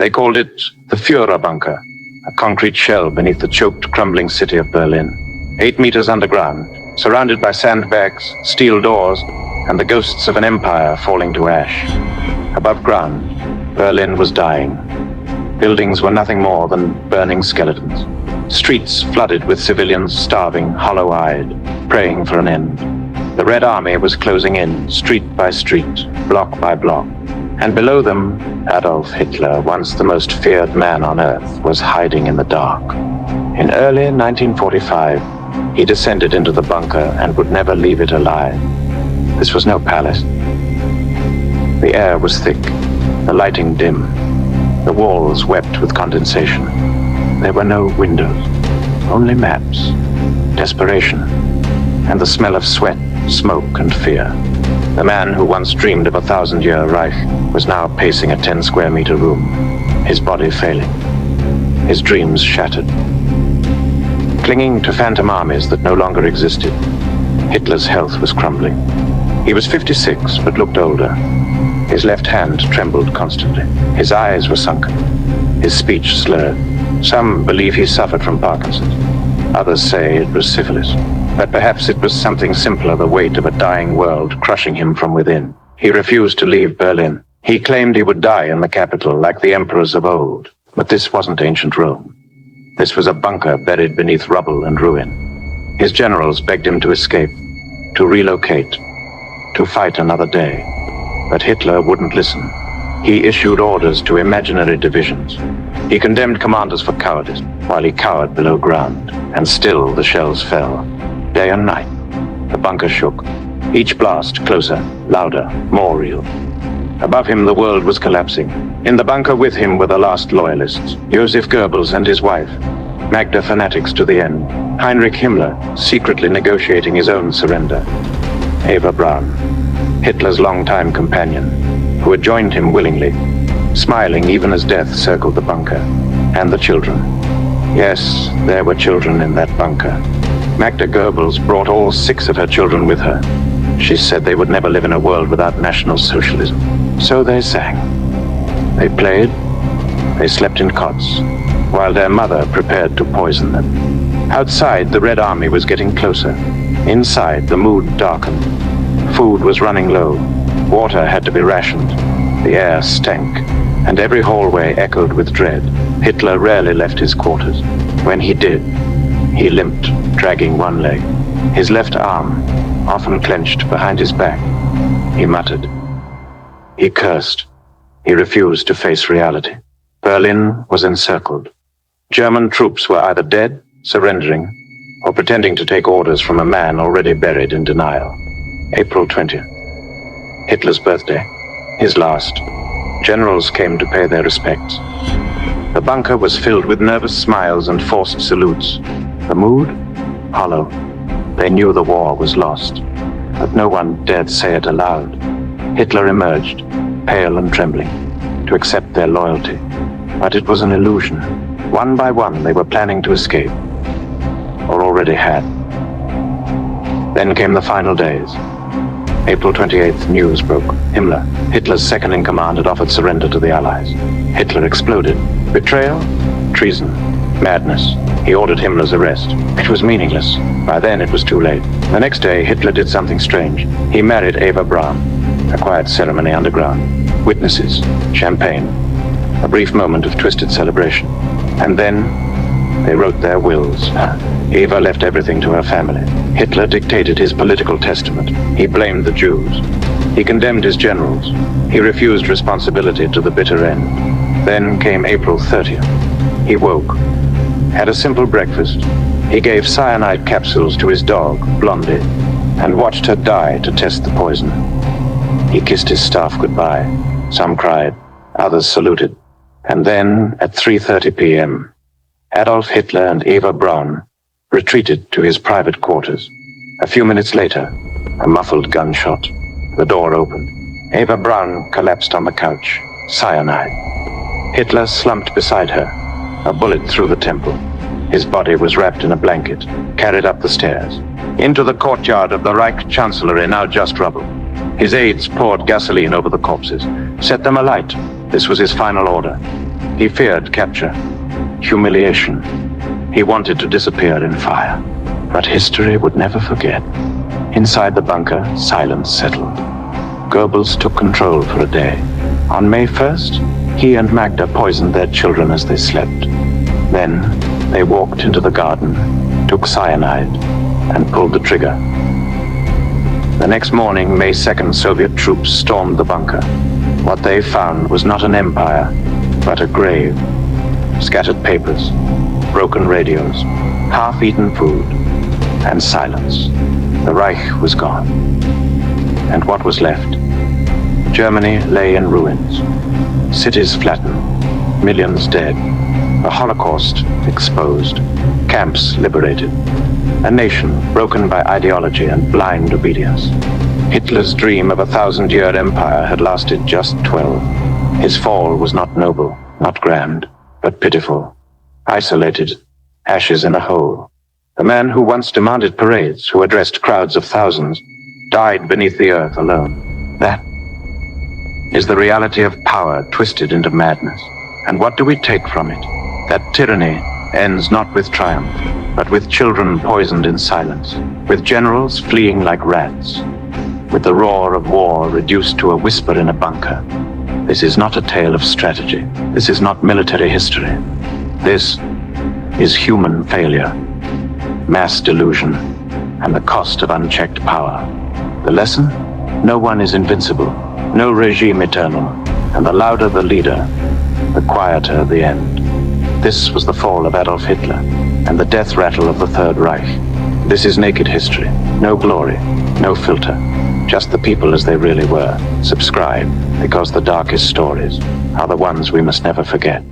They called it the Führer bunker, a concrete shell beneath the choked, crumbling city of Berlin. 8 meters underground, surrounded by sandbags, steel doors, and the ghosts of an empire falling to ash. Above ground, Berlin was dying. Buildings were nothing more than burning skeletons. Streets flooded with civilians starving, hollow-eyed, praying for an end. The Red Army was closing in, street by street, block by block. And below them, Adolf Hitler, once the most feared man on earth, was hiding in the dark. In early 1945, he descended into the bunker and would never leave it alive. This was no palace. The air was thick, the lighting dim, the walls wept with condensation. There were no windows, only maps, desperation, and the smell of sweat, smoke, and fear. The man who once dreamed of a 1,000-year Reich was now pacing a 10-square-meter room, his body failing, his dreams shattered. Clinging to phantom armies that no longer existed, Hitler's health was crumbling. He was 56, but looked older. His left hand trembled constantly. His eyes were sunken, his speech slurred. Some believe he suffered from Parkinson's. Others say it was syphilis. But perhaps it was something simpler, the weight of a dying world crushing him from within. He refused to leave Berlin. He claimed he would die in the capital, like the emperors of old. But this wasn't ancient Rome. This was a bunker buried beneath rubble and ruin. His generals begged him to escape, to relocate, to fight another day. But Hitler wouldn't listen. He issued orders to imaginary divisions. He condemned commanders for cowardice, while he cowered below ground. And still the shells fell. Day and night, the bunker shook. Each blast closer, louder, more real. Above him, the world was collapsing. In the bunker with him were the last loyalists, Joseph Goebbels and his wife, Magda fanatics to the end, Heinrich Himmler secretly negotiating his own surrender, Eva Braun, Hitler's longtime companion, who had joined him willingly, smiling even as death circled the bunker, and the children. Yes, there were children in that bunker. Magda Goebbels brought all 6 of her children with her. She said they would never live in a world without National Socialism. So they sang. They played. They slept in cots, while their mother prepared to poison them. Outside, the Red Army was getting closer. Inside, the mood darkened. Food was running low. Water had to be rationed. The air stank, and every hallway echoed with dread. Hitler rarely left his quarters. When he did, he limped, dragging one leg. His left arm, often clenched behind his back. He muttered. He cursed. He refused to face reality. Berlin was encircled. German troops were either dead, surrendering, or pretending to take orders from a man already buried in denial. April 20th. Hitler's birthday. His last. Generals came to pay their respects. The bunker was filled with nervous smiles and forced salutes. The mood? Hollow. They knew the war was lost, but no one dared say it aloud. Hitler emerged, pale and trembling, to accept their loyalty. But it was an illusion. One by one, they were planning to escape, or already had. Then came the final days. April 28th, news broke. Himmler, Hitler's second-in-command, had offered surrender to the Allies. Hitler exploded. Betrayal? Treason. Madness. He ordered Himmler's arrest. It was meaningless. By then, it was too late. The next day, Hitler did something strange. He married Eva Braun. A quiet ceremony underground. Witnesses. Champagne. A brief moment of twisted celebration. And then, they wrote their wills. Eva left everything to her family. Hitler dictated his political testament. He blamed the Jews. He condemned his generals. He refused responsibility to the bitter end. Then came April 30th. He woke. Had a simple breakfast. He gave cyanide capsules to his dog, Blondie, and watched her die to test the poison. He kissed his staff goodbye. Some cried, others saluted. And then, at 3:30 p.m., Adolf Hitler and Eva Braun retreated to his private quarters. A few minutes later, a muffled gunshot. The door opened. Eva Braun collapsed on the couch, cyanide. Hitler slumped beside her, a bullet through the temple. His body was wrapped in a blanket, carried up the stairs, into the courtyard of the Reich Chancellery, now just rubble. His aides poured gasoline over the corpses, set them alight. This was his final order. He feared capture, humiliation. He wanted to disappear in fire. But history would never forget. Inside the bunker, silence settled. Goebbels took control for a day. On May 1st, he and Magda poisoned their children as they slept. Then, they walked into the garden, took cyanide, and pulled the trigger. The next morning, May 2nd, Soviet troops stormed the bunker. What they found was not an empire, but a grave. Scattered papers, broken radios, half-eaten food, and silence. The Reich was gone. And what was left? Germany lay in ruins. Cities flattened, millions dead. The Holocaust exposed, camps liberated. A nation broken by ideology and blind obedience. Hitler's dream of a 1,000-year empire had lasted just 12. His fall was not noble, not grand, but pitiful. Isolated, ashes in a hole. The man who once demanded parades, who addressed crowds of thousands, died beneath the earth alone. That is the reality of power twisted into madness. And what do we take from it? That tyranny ends not with triumph, but with children poisoned in silence, with generals fleeing like rats, with the roar of war reduced to a whisper in a bunker. This is not a tale of strategy. This is not military history. This is human failure, mass delusion, and the cost of unchecked power. The lesson? No one is invincible, no regime eternal, and the louder the leader, the quieter the end. This was the fall of Adolf Hitler, and the death rattle of the Third Reich. This is naked history, no glory, no filter, just the people as they really were. Subscribe, because the darkest stories are the ones we must never forget.